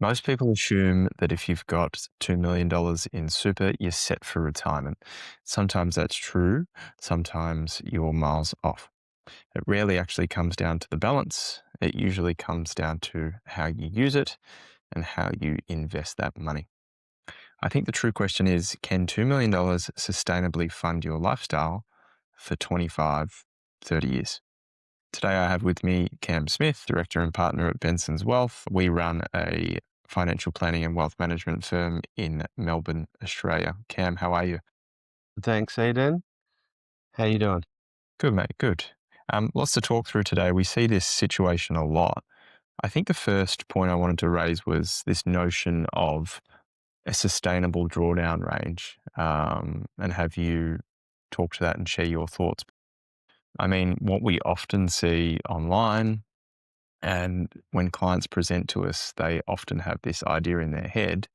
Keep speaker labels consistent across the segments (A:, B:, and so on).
A: Most people assume that if you've got $2 million in super, you're set for retirement. Sometimes that's true, sometimes you're miles off. It rarely actually comes down to the balance. It usually comes down to how you use it and how you invest that money. I think the true question is, can $2 million sustainably fund your lifestyle for 25, 30 years? Today I have with me Cam Smith, Director and Partner at Bensons Wealth. We run a financial planning and wealth management firm in Melbourne, Australia. Cam, how are you?
B: Thanks, Aiden. How you doing?
A: Good, mate. Good. Lots to talk through today. We see this situation a lot. I think the first point I wanted to raise was this notion of a sustainable drawdown range, and have you talk to that and share your thoughts. I mean, what we often see online and when clients present to us, they often have this idea in their head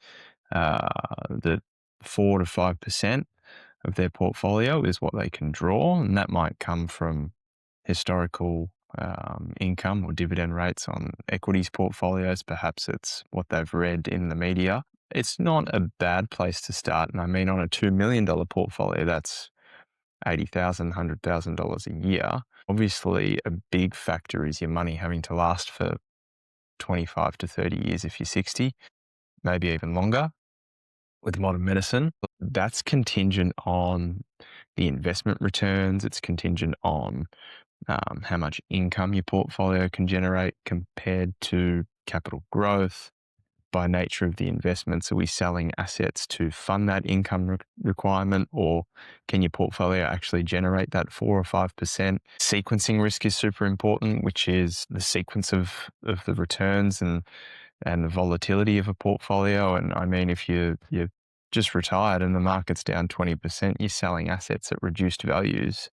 A: that 4 to 5% of their portfolio is what they can draw, and that might come from historical income or dividend rates on equities portfolios. Perhaps it's what they've read in the media. It's not a bad place to start, and I mean, on a $2 million portfolio, that's $80,000, $100,000 a year. Obviously, a big factor is your money having to last for 25 to 30 years if you're 60, maybe even longer with modern medicine. That's contingent on the investment returns. It's contingent on how much income your portfolio can generate compared to capital growth. By nature of the investments, are we selling assets to fund that income requirement, or can your portfolio actually generate that 4 or 5%? Sequencing risk is super important, which is the sequence of the returns and the volatility of a portfolio. And I mean, if you're just retired and the market's down 20%, you're selling assets at reduced values.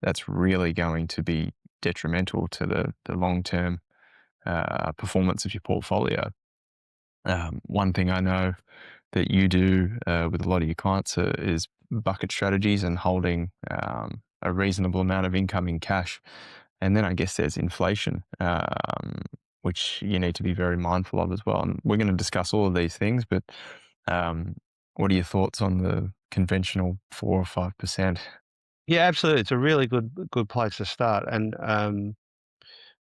A: That's really going to be detrimental to the long-term performance of your portfolio. One thing I know that you do with a lot of your clients is bucket strategies and holding a reasonable amount of income in cash. And then I guess there's inflation, which you need to be very mindful of as well. And we're going to discuss all of these things, but um, what are your thoughts on the conventional 4 or 5%?
B: Yeah, absolutely. It's a really good place to start. And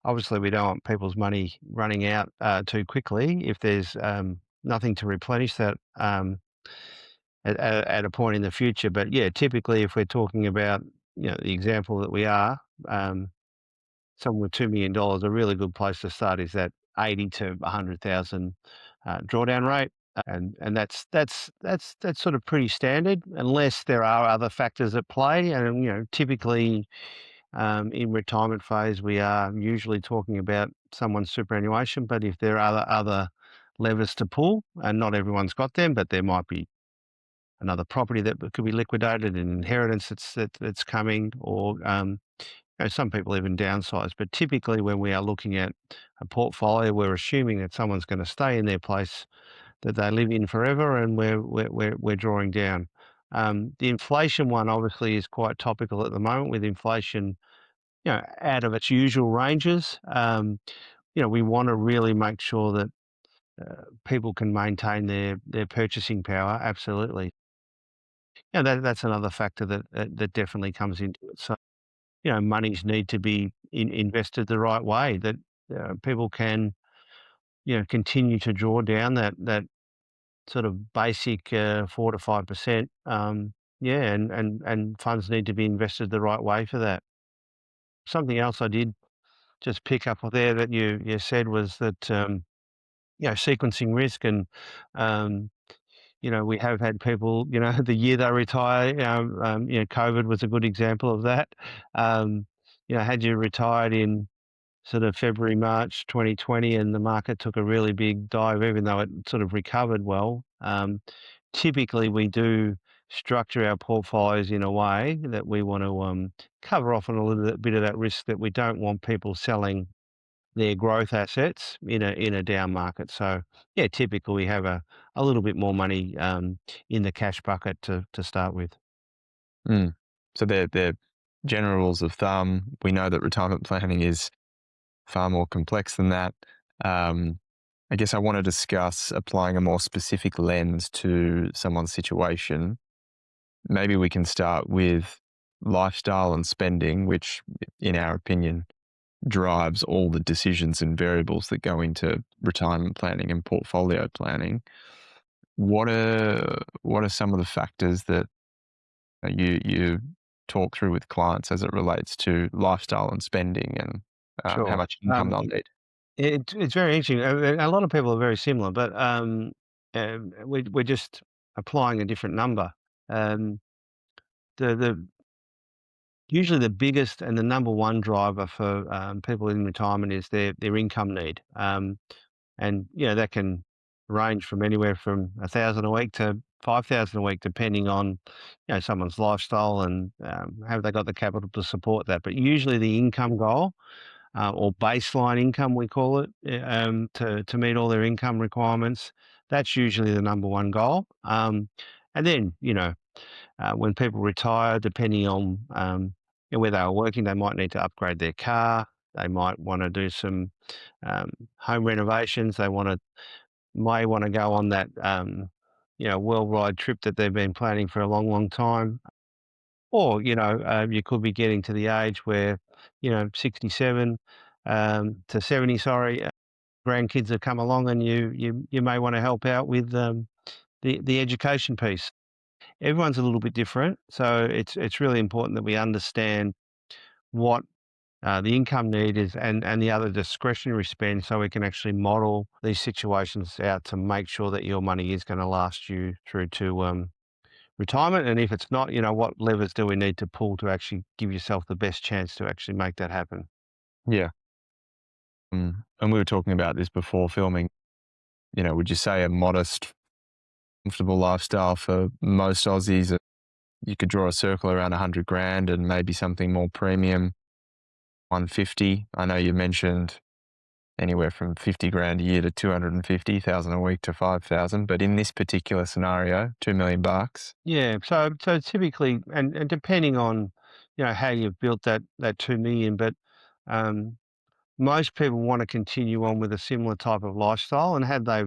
B: obviously, we don't want people's money running out too quickly if there's nothing to replenish that at a point in the future. But yeah, typically, if we're talking about the example that we are, someone with $2 million, a really good place to start is that 80 to 100,000 drawdown rate. And that's sort of pretty standard unless there are other factors at play. And typically in retirement phase, we are usually talking about someone's superannuation. But if there are other levers to pull, and not everyone's got them, but there might be another property that could be liquidated, an inheritance that's coming, or some people even downsize. But typically, when we are looking at a portfolio, we're assuming that someone's going to stay in their place that they live in forever, and we're drawing down. The inflation one obviously is quite topical at the moment, with inflation, out of its usual ranges. We want to really make sure that people can maintain their purchasing power. Absolutely, that's another factor that definitely comes into it. So, monies need to be invested the right way. That people can, continue to draw down that sort of basic 4 to 5%. Yeah, and funds need to be invested the right way for that. Something else I did just pick up there that you said was that sequencing risk, and um, we have had people, the year they retire. COVID was a good example of that. Um, had you retired in sort of February, March 2020, and the market took a really big dive, even though it sort of recovered well. Typically, we do structure our portfolios in a way that we want to cover off on a little bit of that risk, that we don't want people selling their growth assets in a down market. So yeah, typically we have a little bit more money in the cash bucket to start with.
A: Mm. So they're general rules of thumb. We know that retirement planning is far more complex than that. Um, I guess I want to discuss applying a more specific lens to someone's situation. Maybe we can start with lifestyle and spending, which, in our opinion, drives all the decisions and variables that go into retirement planning and portfolio planning. What are some of the factors that you talk through with clients as it relates to lifestyle and spending and how
B: Sure.
A: much income they'll need?
B: It's very interesting. A lot of people are very similar, but we're just applying a different number. Um, the Usually the biggest and the number one driver for people in retirement is their income need. And that can range from anywhere from 1,000 a week to 5,000 a week, depending on someone's lifestyle and have they got the capital to support that. But usually the income goal, or baseline income, we call it, to meet all their income requirements. That's usually the number one goal. And then, when people retire, depending on where they are working, they might need to upgrade their car. They might want to do some home renovations. They may want to go on that worldwide trip that they've been planning for a long, long time. Or you could be getting to the age where 67 to 70, sorry, grandkids have come along, and you may want to help out with the education piece. Everyone's a little bit different, so it's really important that we understand what the income need is, and the other discretionary spend, so we can actually model these situations out to make sure that your money is going to last you through to retirement. And if it's not, what levers do we need to pull to actually give yourself the best chance to actually make that happen?
A: Yeah. And we were talking about this before filming. Would you say a modest, comfortable lifestyle for most Aussies? You could draw a circle around 100 grand and maybe something more premium, 150. I know you mentioned anywhere from 50 grand a year to 250,000 a week to 5,000, but in this particular scenario, 2 million bucks.
B: Yeah, so typically, and depending on how you've built that 2 million, but um, most people want to continue on with a similar type of lifestyle, and had they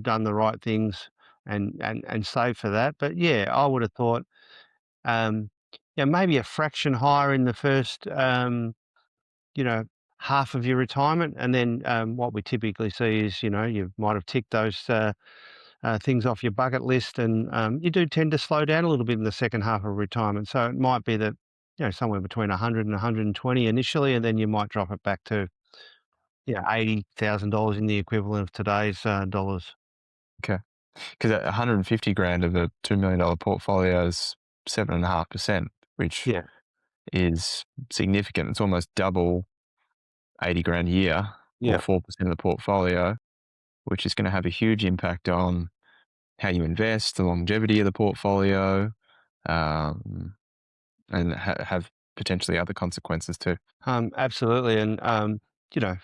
B: done the right things and save for that. But yeah, I would have thought um, maybe a fraction higher in the first you know half of your retirement, and then what we typically see is you might have ticked those things off your bucket list, and you do tend to slow down a little bit in the second half of retirement. So it might be that somewhere between 100 and 120 initially, and then you might drop it back to $80,000 in the equivalent of today's dollars.
A: Okay. Because 150 grand of a $2 million portfolio is 7.5%, which
B: Yeah,
A: is significant. It's almost double 80 grand a year or
B: yeah.
A: 4% of the portfolio, which is going to have a huge impact on how you invest, the longevity of the portfolio, um, and have potentially other consequences too.
B: Absolutely. And you know,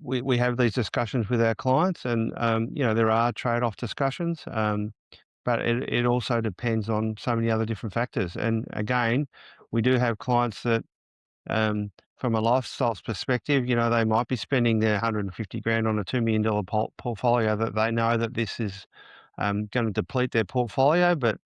B: we have these discussions with our clients, and there are trade-off discussions. But it also depends on so many other different factors. And again, we do have clients that, from a lifestyle perspective, they might be spending their 150 grand on a $2 million portfolio, that they know that this is going to deplete their portfolio. But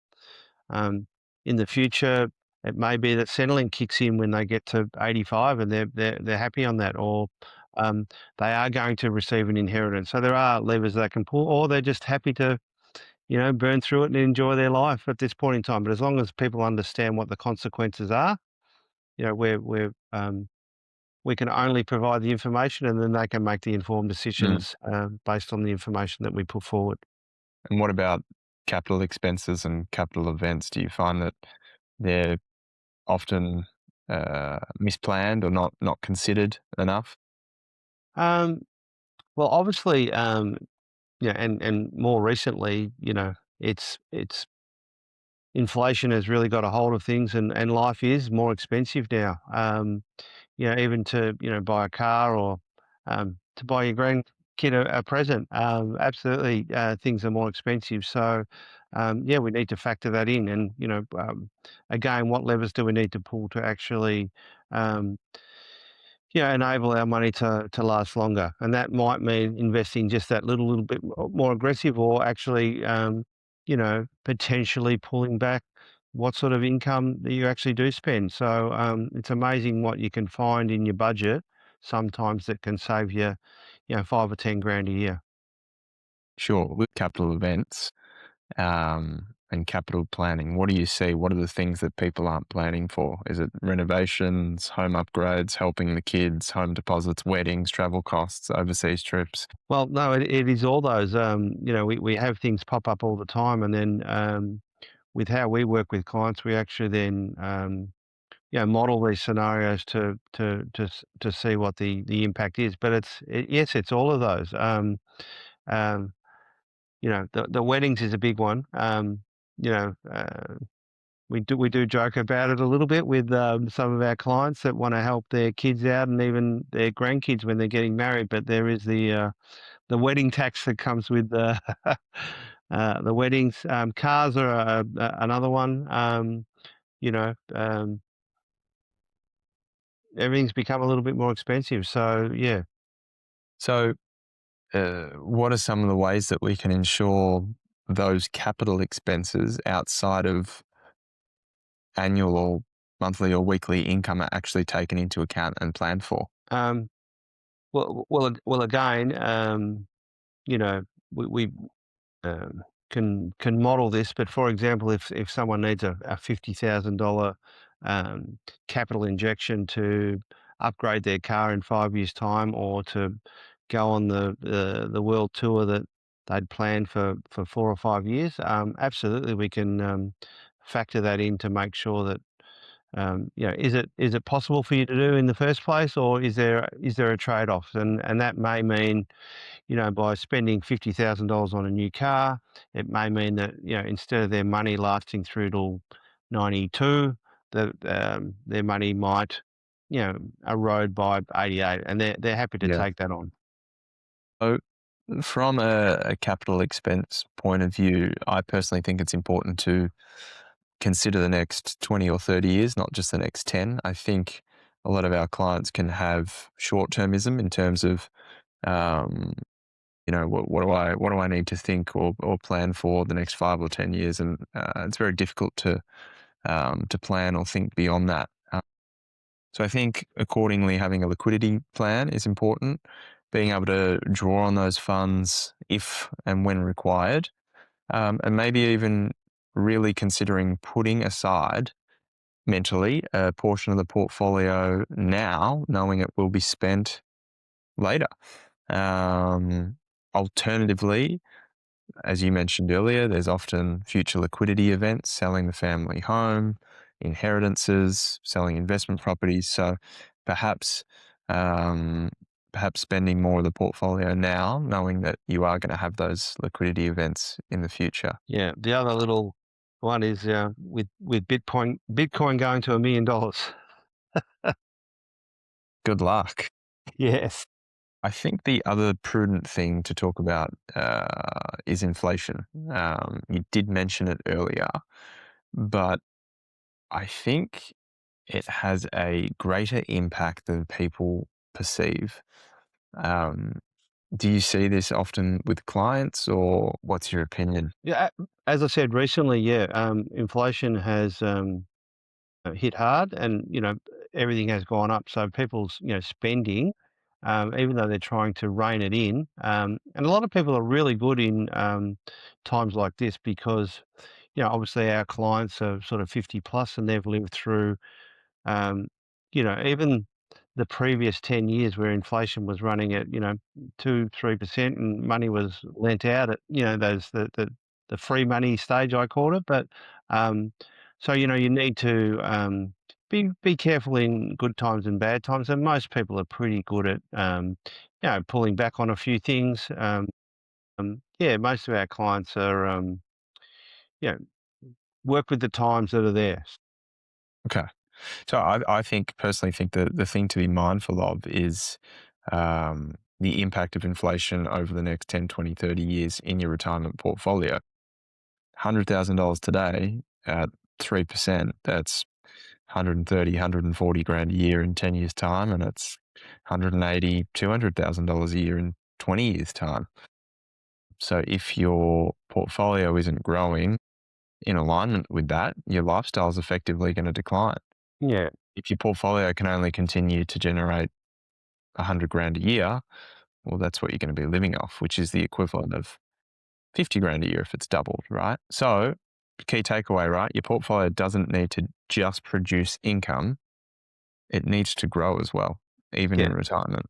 B: um, in the future, it may be that Centrelink kicks in when they get to 85, and they're happy on that, or they are going to receive an inheritance. So there are levers they can pull, or they're just happy to burn through it and enjoy their life at this point in time. But as long as people understand what the consequences are, we can only provide the information, and then they can make the informed
A: Mm.
B: decisions based on the information that we put forward.
A: And what about capital expenses and capital events? Do you find that they're often misplanned or not considered enough?
B: Um, well, obviously, and more recently, it's inflation has really got a hold of things, and life is more expensive now. Even to buy a car, or to buy your grandkid a present. Absolutely, things are more expensive. So, yeah, we need to factor that in. And again, what levers do we need to pull to actually, um, enable our money to last longer. And that might mean investing just that little bit more aggressive, or actually, potentially pulling back what sort of income that you actually do spend. So it's amazing what you can find in your budget sometimes that can save you, 5 or 10 grand a year.
A: Sure, with capital events and capital planning, what do you see? What are the things that people aren't planning for? Is it renovations, home upgrades, helping the kids, home deposits, weddings, travel costs, overseas trips?
B: Well, no, it is all those. We have things pop up all the time, and then with how we work with clients, we actually then model these scenarios to see what the impact is. But yes, it's all of those. Um, the weddings is a big one. You know, uh, we do joke about it a little bit with some of our clients that want to help their kids out and even their grandkids when they're getting married. But there is the wedding tax that comes with the weddings. Cars are another one. You know, um, Everything's become a little bit more expensive. So yeah.
A: So, what are some of the ways that we can ensure those capital expenses outside of annual or monthly or weekly income are actually taken into account and planned for?
B: Um, well, again, you know, we can model this, but for example, if someone needs a $50,000 capital injection to upgrade their car in 5 years' time, or to go on the world tour that they'd planned for 4 or 5 years, absolutely we can factor that in to make sure that is it possible for you to do in the first place, or is there a trade off, and that may mean, by spending $50,000 on a new car, it may mean that, instead of their money lasting through till 92, that their money might, erode by 88, and they're happy to
A: Yeah.
B: take that on.
A: So, from a capital expense point of view, I personally think it's important to consider the next 20 or 30 years, not just the next 10. I think a lot of our clients can have short termism in terms of, um, what do I need to think or plan for the next 5 or 10 years, and it's very difficult to plan or think beyond that. So I think accordingly, having a liquidity plan is important. Being able to draw on those funds if and when required, and maybe even really considering putting aside mentally a portion of the portfolio now, knowing it will be spent later. Um, Alternatively, as you mentioned earlier, there's often future liquidity events, selling the family home, inheritances, selling investment properties. So perhaps, um, perhaps spending more of the portfolio now, knowing that you are going to have those liquidity events in the future.
B: Yeah, the other little one is with Bitcoin going to $1 million.
A: Good luck.
B: Yes.
A: I think the other prudent thing to talk about is inflation. You did mention it earlier, but I think it has a greater impact than people perceive. Um, do you see this often with clients, or what's your opinion?
B: Yeah, as I said recently, yeah, inflation has hit hard, and everything has gone up. So people's spending, even though they're trying to rein it in, and a lot of people are really good in times like this, because obviously our clients are sort of 50 plus, and they've lived through even the previous 10 years where inflation was running at, 2, 3%, and money was lent out at, those, the free money stage, I called it. But, so, you need to, be careful in good times and bad times. And most people are pretty good at, pulling back on a few things. Yeah, most of our clients are, you know, work with the times that are there.
A: Okay. So I think personally think that the thing to be mindful of is the impact of inflation over the next 10, 20, 30 years in your retirement portfolio. $100,000 today at 3%, that's 130, 140 grand a year in 10 years' time. And it's 180, $200,000 a year in 20 years' time. So if your portfolio isn't growing in alignment with that, your lifestyle is effectively going to decline.
B: Yeah,
A: If your portfolio can only continue to generate 100 grand a year, well, that's what you're going to be living off, which is the equivalent of 50 grand a year if it's doubled, right? So, key takeaway, right? Your portfolio doesn't need to just produce income, it needs to grow as well, even
B: yeah.
A: in retirement.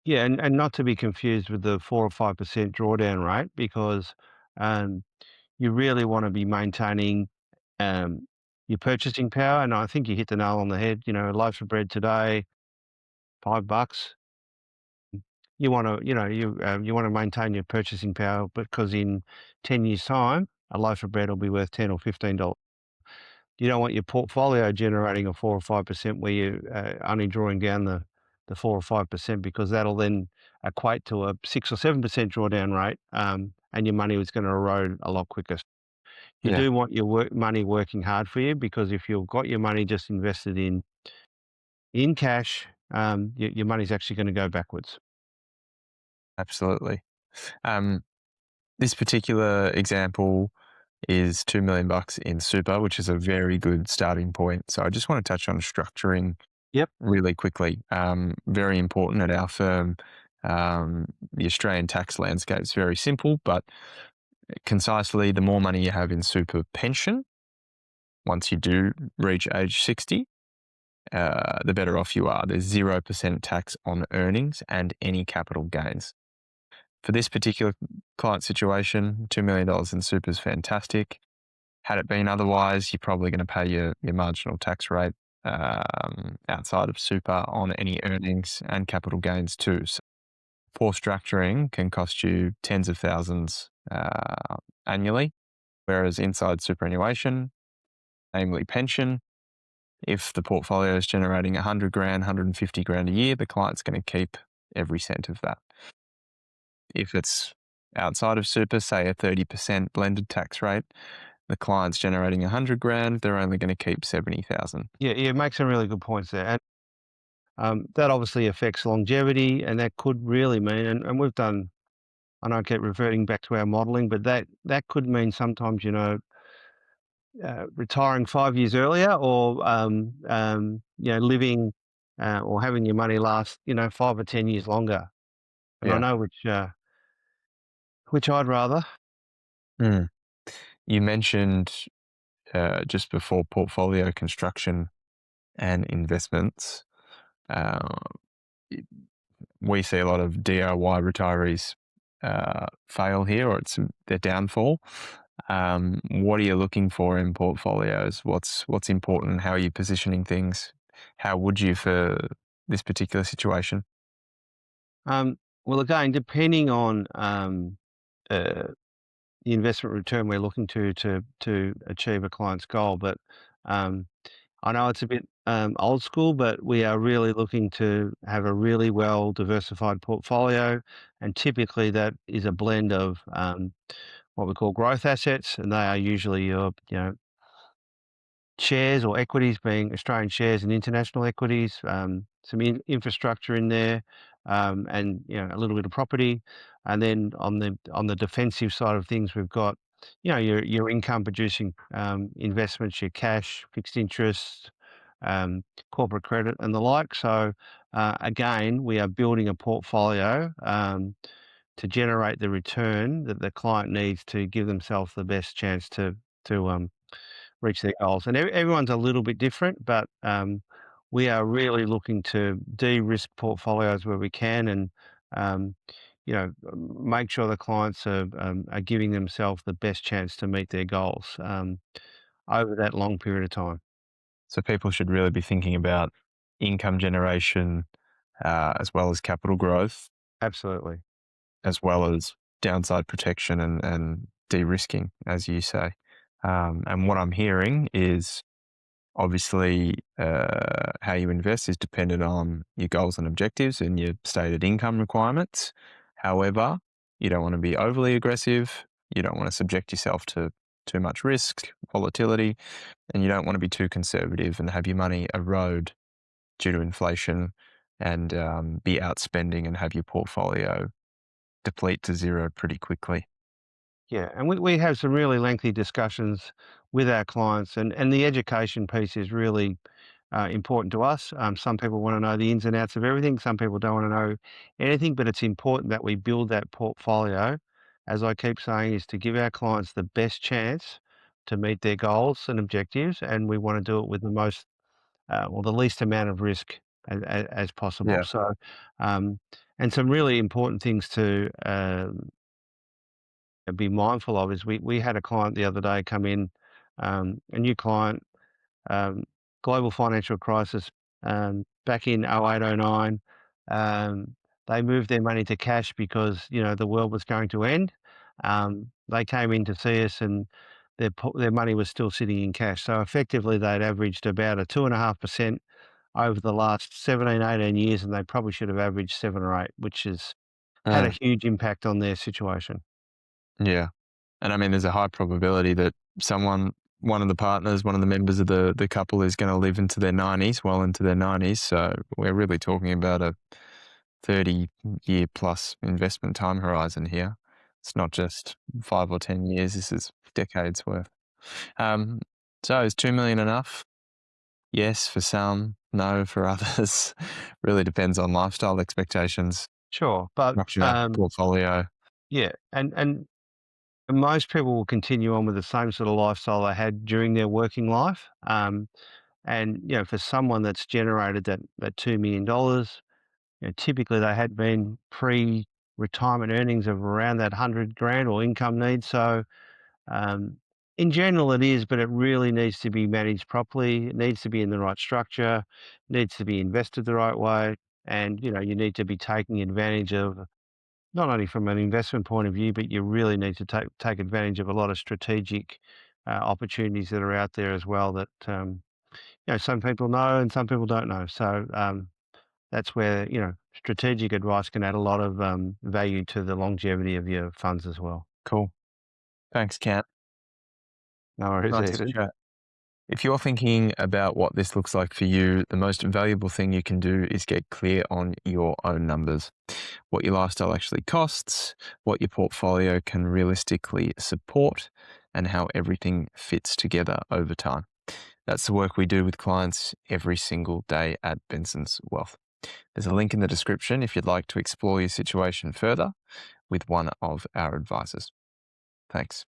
B: Yeah, and not to be confused with the 4 or 5% drawdown rate because, um, you really wanna be maintaining, um, your purchasing power, and I think you hit the nail on the head, a loaf of bread today, $5. You wanna maintain your purchasing power because in 10 years' time, a loaf of bread will be worth 10 or $15. You don't want your portfolio generating a 4 or 5% where you only drawing down the 4 or 5% because that'll then equate to a 6 or 7% drawdown rate, and your money is gonna erode a lot quicker. You
A: Yeah,
B: do want your money working hard for you because if you've got your money just invested in cash, your money's actually gonna go backwards.
A: absolutely. Um, this particular example is 2 million bucks in super, which is a very good starting point. So I just want to touch on structuring
B: Yep.
A: really quickly. Very important at our firm. The Australian tax landscape is very simple, but concisely, the more money you have in super pension, once you do reach age 60, the better off you are. There's 0% tax on earnings and any capital gains. For this particular client situation, $2 million in super is fantastic. Had it been otherwise, you're probably going to pay your marginal tax rate outside of super on any earnings and capital gains too. So poor structuring can cost you tens of thousands annually, whereas inside superannuation, namely pension, if the portfolio is generating 100 grand, 150 grand a year, the client's going to keep every cent of that. If it's outside of super, say a 30% blended tax rate, the client's generating 100 grand, they're only going to keep 70,000.
B: Yeah, yeah, make some really good points there, and, that obviously affects longevity, and that could really mean and we've done I know I keep reverting back to our modeling, but that could mean sometimes, retiring 5 years earlier or, living, or having your money last, 5 or 10 years longer. And I
A: Yeah.
B: know which I'd rather.
A: Mm. You mentioned just before portfolio construction and investments. Uh, we see a lot of DIY retirees fail here, or it's their downfall. What are you looking for in portfolios? What's important? How are you positioning things? How would you for this particular situation?
B: Well, again, depending on, uh, the investment return we're looking to achieve a client's goal, but, um, I know it's a bit, old school, but we are really looking to have a really well diversified portfolio, and typically that is a blend of, what we call growth assets, and they are usually your, shares or equities being Australian shares and international equities, some infrastructure in there, and a little bit of property. And then on the defensive side of things, we've got your income producing investments, your cash, fixed interest, corporate credit, and the like. So again, we are building a portfolio to generate the return that the client needs to give themselves the best chance to reach their goals. And everyone's a little bit different, but we are really looking to de-risk portfolios where we can, and make sure the clients are giving themselves the best chance to meet their goals over that long period of time.
A: So people should really be thinking about income generation as well as capital growth,
B: Absolutely.
A: as well as downside protection and de-risking, as you say. And what I'm hearing is obviously how you invest is dependent on your goals and objectives and your stated income requirements. However, you don't want to be overly aggressive. You don't want to subject yourself to too much risk, volatility, and you don't want to be too conservative and have your money erode due to inflation and be outspending and have your portfolio deplete to zero pretty quickly.
B: Yeah, and we have some really lengthy discussions with our clients, and the education piece is really important to us. Some people want to know the ins and outs of everything. Some people don't want to know anything, but it's important that we build that portfolio. As I keep saying, is to give our clients the best chance to meet their goals and objectives, and we want to do it with the most, well, the least amount of risk as possible.
A: Yeah.
B: So, um, and some really important things to be mindful of is we had a client the other day come in, a new client, um, global financial crisis, back in '08, '09. They moved their money to cash because, the world was going to end. They came in to see us and their money was still sitting in cash. So effectively, they'd averaged about a 2.5% over the last 17, 18 years, and they probably should have averaged 7 or 8, which has had a
A: Mm,
B: huge impact on their situation.
A: yeah. And I mean, there's a high probability that one of the partners, one of the members of the couple is going to live into their 90s, well into their 90s. So we're really talking about a 30-year plus investment time horizon here. It's not just 5 or 10 years. This is decades worth. Um, so is 2 million enough? Yes, for some. No, for others. Really depends on lifestyle expectations,
B: Sure, but,
A: structure, portfolio.
B: yeah, and most people will continue on with the same sort of lifestyle they had during their working life. And for someone that's generated that $2 million, typically they had been pre-retirement earnings of around that 100 grand or income needs. So um, in general, it is, but it really needs to be managed properly. It needs to be in the right structure, needs to be invested the right way, and you need to be taking advantage of, not only from an investment point of view, but you really need to take advantage of a lot of strategic opportunities that are out there as well that some people know and some people don't know. So that's where strategic advice can add a lot of value to the longevity of your funds as well.
A: Cool. Thanks, Kat.
B: No worries,
A: Nice to
B: Eden.
A: chat. If you're thinking about what this looks like for you, the most valuable thing you can do is get clear on your own numbers, what your lifestyle actually costs, what your portfolio can realistically support, and how everything fits together over time. That's the work we do with clients every single day at Bensons Wealth. There's a link in the description if you'd like to explore your situation further with one of our advisors. Thanks.